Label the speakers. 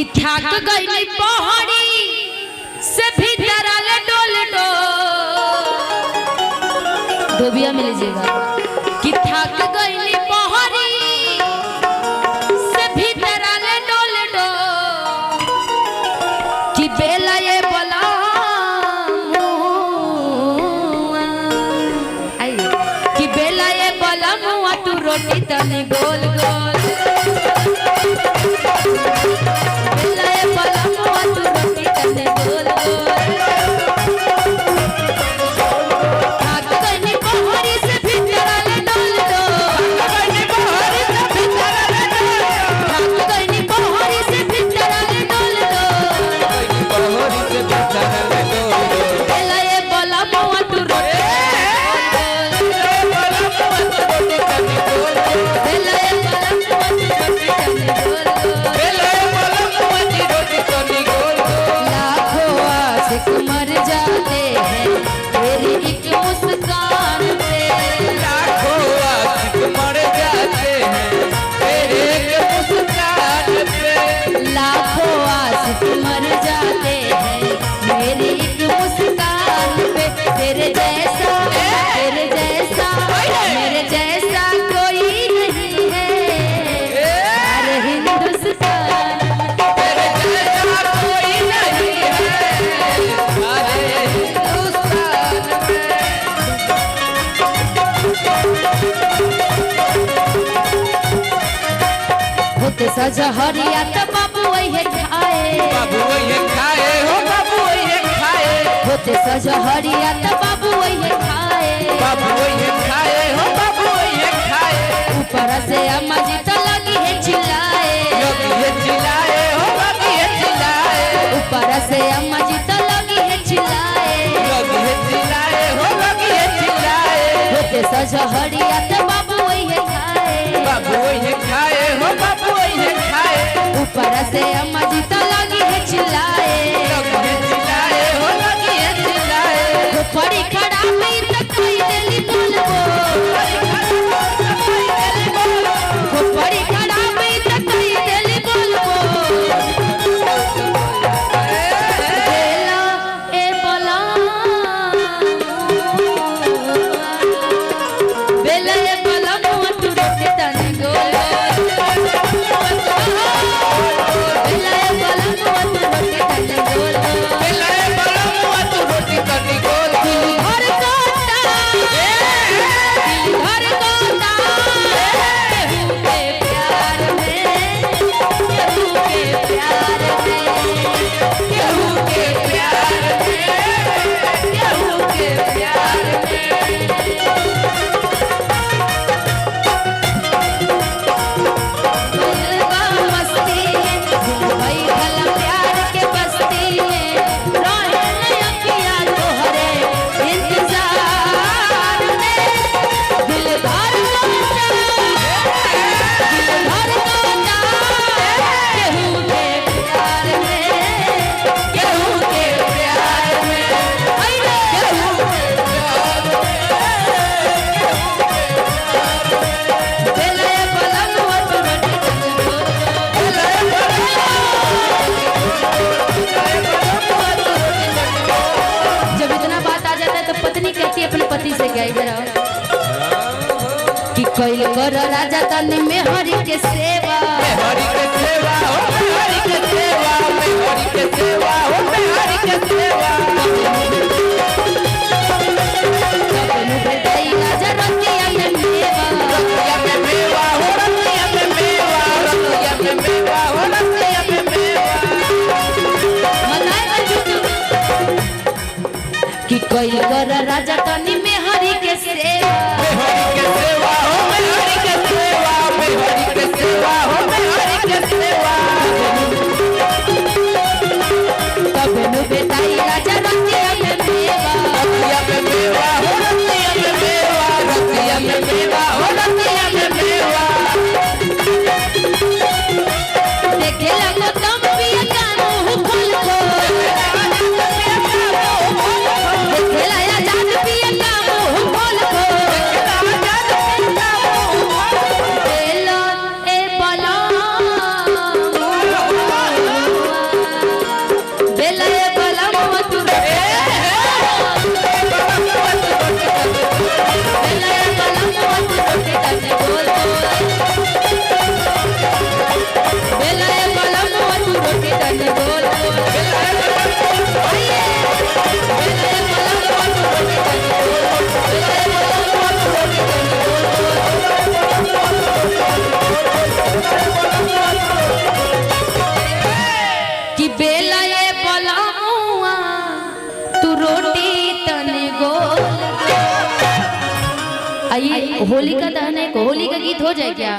Speaker 1: कि ठाक गई पहाड़ी से भीतर आले डोल डो धोबिया में लीजिएगा कि ठाक गई पहाड़ी से भीतर आले डोल डो कि बेला ये बोला कि बेला ये बोला मुआ तू रोटी तनी गोल गोल सजहरिया तो बाबू वही खाए
Speaker 2: हो बाबू वही खाए
Speaker 1: होते सजहरिया तो बाबू वही खाए
Speaker 2: हो बाबू वही खाए
Speaker 1: ऊपर से अम्मा जी तो लगी है चिल्लाए
Speaker 2: हो लगी है चिल्लाए
Speaker 1: ऊपर से अम्मा जी तो लगी है चिल्लाए
Speaker 2: हो लगी है चिल्लाए
Speaker 1: होते सजहरिया तो बाबू वही खाए
Speaker 2: हो बाबू वही खाए
Speaker 1: ऊपर से अम्मा जी तो लगी है चिल्लाए
Speaker 2: हो लगी है चिल्लाए
Speaker 1: पड़ी खड़ा में तो कोई दिली बोलबो पड़ी खड़ा में तो कोई दिली बोलबो बेला ए बोला बेला ए बोला मुआ तू रोटी तनी गोल अपने पति से गई कि कोई कर राजा तनी में हरि के सेवा
Speaker 2: हरि के सेवा हो हरि के सेवा हरि के सेवा हो हरि के सेवा
Speaker 1: अपने बेटाई राजा रतिया में मेवा
Speaker 2: हो रतिया में मेवा हो रतिया में मेवा
Speaker 1: मनाए कि कोई कर राजा तनी में हरि के सेवा
Speaker 2: हरि के सेवा हो हरि के सेवा हरि के सेवा हो हरि के सेवा
Speaker 1: तब नु बेटाई राजा रतिया में मेवा
Speaker 2: हो रतिया में मेवा हो रतिया में मेवा
Speaker 1: देखे लगो तुम पिया कानू खोल को देखे लाया जान पिया कानू खोल को बेलो ए बोलो बेला ये बलमुआ तू रोटी तने गोल। आइए होली का दहन है, होली का गीत हो जाए क्या?